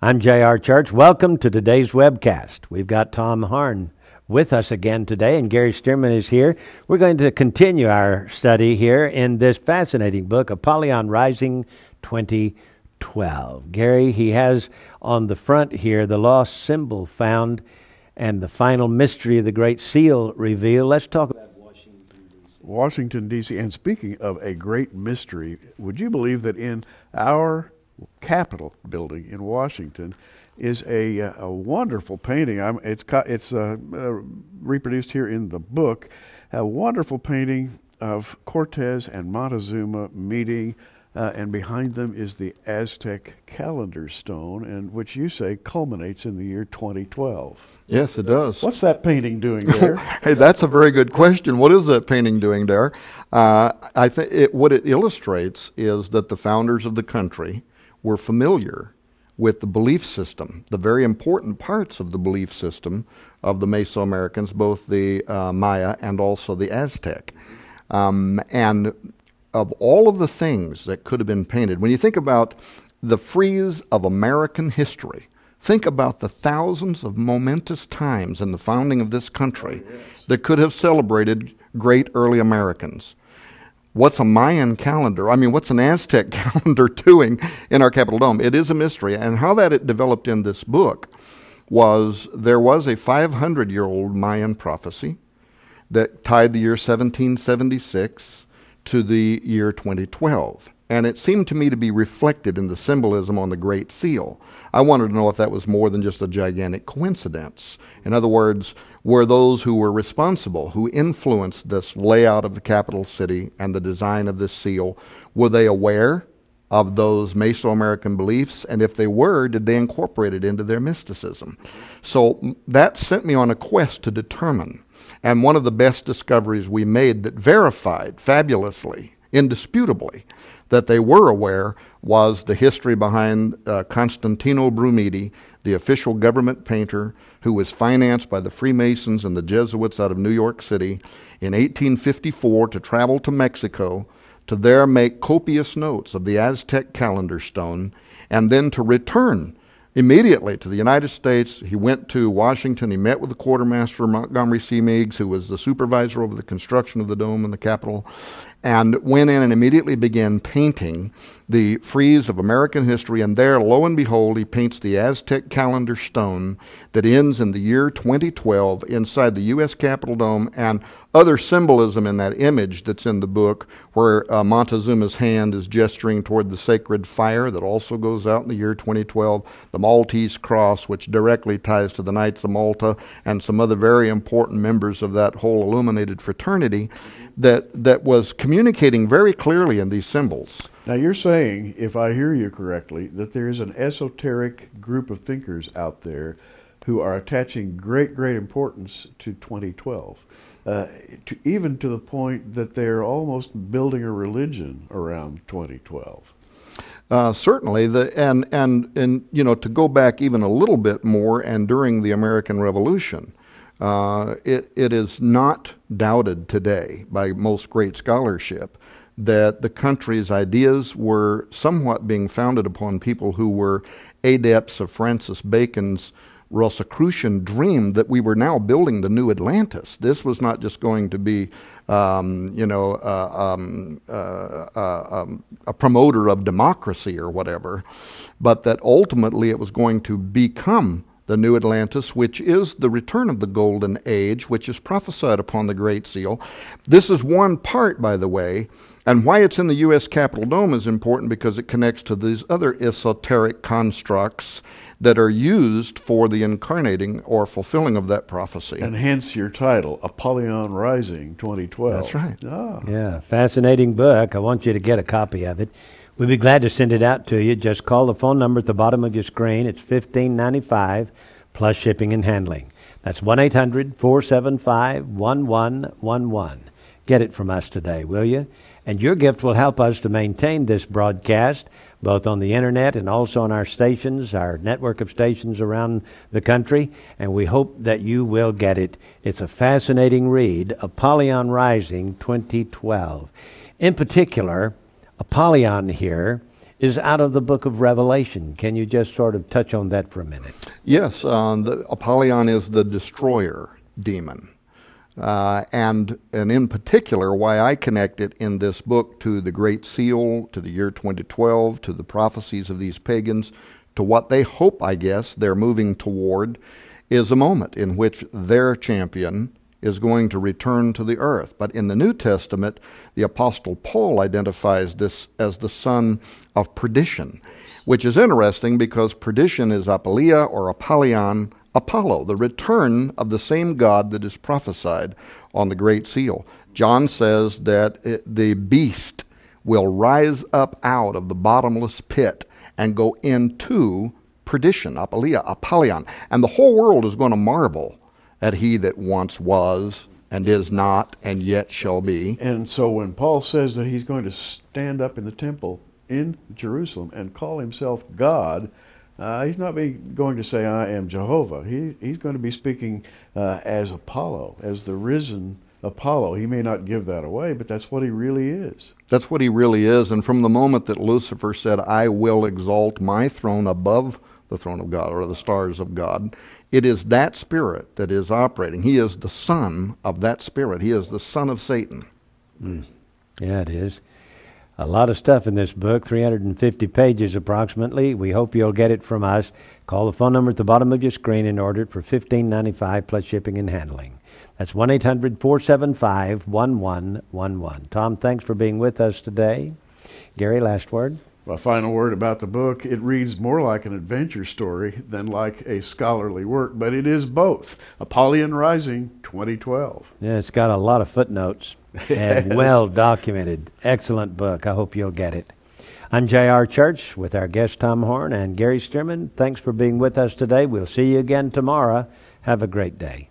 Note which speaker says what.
Speaker 1: I'm J.R. Church. Welcome to today's webcast. We've got Tom Harn with us again today, and Gary Stearman is here. We're going to continue our study here in this fascinating book, Apollyon Rising 2012. Gary, he has on the front here the lost symbol found and the final mystery of the Great Seal revealed. Let's talk about
Speaker 2: Washington, D.C. And speaking of a great mystery, would you believe that in our Capitol building in Washington is a wonderful painting? It's reproduced here in the book. A wonderful painting of Cortez and Montezuma meeting, and behind them is the Aztec calendar stone, and which you say culminates in the year 2012.
Speaker 3: Yes, it does.
Speaker 2: What's that painting doing there?
Speaker 3: Hey, that's a very good question. What is that painting doing there? I think what it illustrates is that the founders of the country were familiar with the belief system, the very important parts of the belief system of the Mesoamericans, both the Maya and also the Aztec. And of all of the things that could have been painted, when you think about the frieze of American history, think about the thousands of momentous times in the founding of this country that could have celebrated great early Americans. What's a Mayan calendar? I mean, what's an Aztec calendar doing in our Capitol Dome? It is a mystery. And how it developed in this book was there was a 500-year-old Mayan prophecy that tied the year 1776 to the year 2012. And it seemed to me to be reflected in the symbolism on the Great Seal. I wanted to know if that was more than just a gigantic coincidence. In other words, were those who were responsible, who influenced this layout of the capital city and the design of this seal, were they aware of those Mesoamerican beliefs? And if they were, did they incorporate it into their mysticism? So that sent me on a quest to determine. And one of the best discoveries we made that verified fabulously, indisputably, that they were aware was the history behind Constantino Brumidi, the official government painter who was financed by the Freemasons and the Jesuits out of New York City in 1854 to travel to Mexico, to there make copious notes of the Aztec calendar stone, and then to return immediately to the United States. He went to Washington. He met with the quartermaster, Montgomery C. Meigs, who was the supervisor over the construction of the dome in the Capitol, and went in and immediately began painting the frieze of American history. And there, lo and behold, he paints the Aztec calendar stone that ends in the year 2012 inside the U.S. Capitol Dome, and other symbolism in that image that's in the book where Montezuma's hand is gesturing toward the sacred fire that also goes out in the year 2012, the Maltese cross, which directly ties to the Knights of Malta and some other very important members of that whole illuminated fraternity that was communicating very clearly in these symbols.
Speaker 2: Now you're saying, if I hear you correctly, that there is an esoteric group of thinkers out there who are attaching great importance to 2012. Even to the point that they're almost building a religion around 2012.
Speaker 3: Certainly, and you know, to go back even a little bit more, and during the American Revolution, it is not doubted today by most great scholarship that the country's ideas were somewhat being founded upon people who were adepts of Francis Bacon's Rosicrucian dream that we were now building the new Atlantis. This was not just going to be, a promoter of democracy or whatever, but that ultimately it was going to become the new Atlantis, which is the return of the Golden Age, which is prophesied upon the Great Seal. This is one part, by the way, and why it's in the U.S. Capitol Dome is important because it connects to these other esoteric constructs that are used for the incarnating or fulfilling of that prophecy.
Speaker 2: And hence your title, Apollyon Rising 2012.
Speaker 3: That's right.
Speaker 2: Ah.
Speaker 1: Yeah, fascinating book. I want you to get a copy of it. We'd be glad to send it out to you. Just call the phone number at the bottom of your screen. It's $15.95 plus shipping and handling. That's 1-800-475-1111. Get it from us today, will you? And your gift will help us to maintain this broadcast, both on the internet and also on our stations, our network of stations around the country. And we hope that you will get it. It's a fascinating read, Apollyon Rising 2012. In particular, Apollyon here is out of the book of Revelation. Can you just sort of touch on that for a minute?
Speaker 3: Yes, the Apollyon is the destroyer demon. And in particular, why I connect it in this book to the Great Seal, to the year 2012, to the prophecies of these pagans, to what they hope, I guess, they're moving toward, is a moment in which their champion is going to return to the earth. But in the New Testament, the Apostle Paul identifies this as the son of perdition, which is interesting because perdition is Apolia or Apollyon, Apollo, the return of the same God that is prophesied on the Great Seal. John says that the beast will rise up out of the bottomless pit and go into perdition, Apolia, Apollyon. And the whole world is going to marvel at he that once was and is not and yet shall be.
Speaker 2: And so when Paul says that he's going to stand up in the temple in Jerusalem and call himself God, he's not going to say, I am Jehovah. He's going to be speaking as Apollo, as the risen Apollo. He may not give that away, but that's what he really is.
Speaker 3: That's what he really is. And from the moment that Lucifer said, I will exalt my throne above the throne of God, or the stars of God, it is that spirit that is operating. He is the son of that spirit. He is the son of Satan.
Speaker 1: Yeah, it is. A lot of stuff in this book, 350 pages approximately. We hope you'll get it from us. Call the phone number at the bottom of your screen and order it for $15.95 plus shipping and handling. That's 1-800-475-1111. Tom, thanks for being with us today. Gary, last word?
Speaker 2: My final word about the book, it reads more like an adventure story than like a scholarly work, but it is both. Apollyon Rising, 2012.
Speaker 1: Yeah, it's got a lot of footnotes and well documented. Excellent book. I hope you'll get it. I'm J.R. Church with our guest Tom Horn and Gary Stearman. Thanks for being with us today. We'll see you again tomorrow. Have a great day.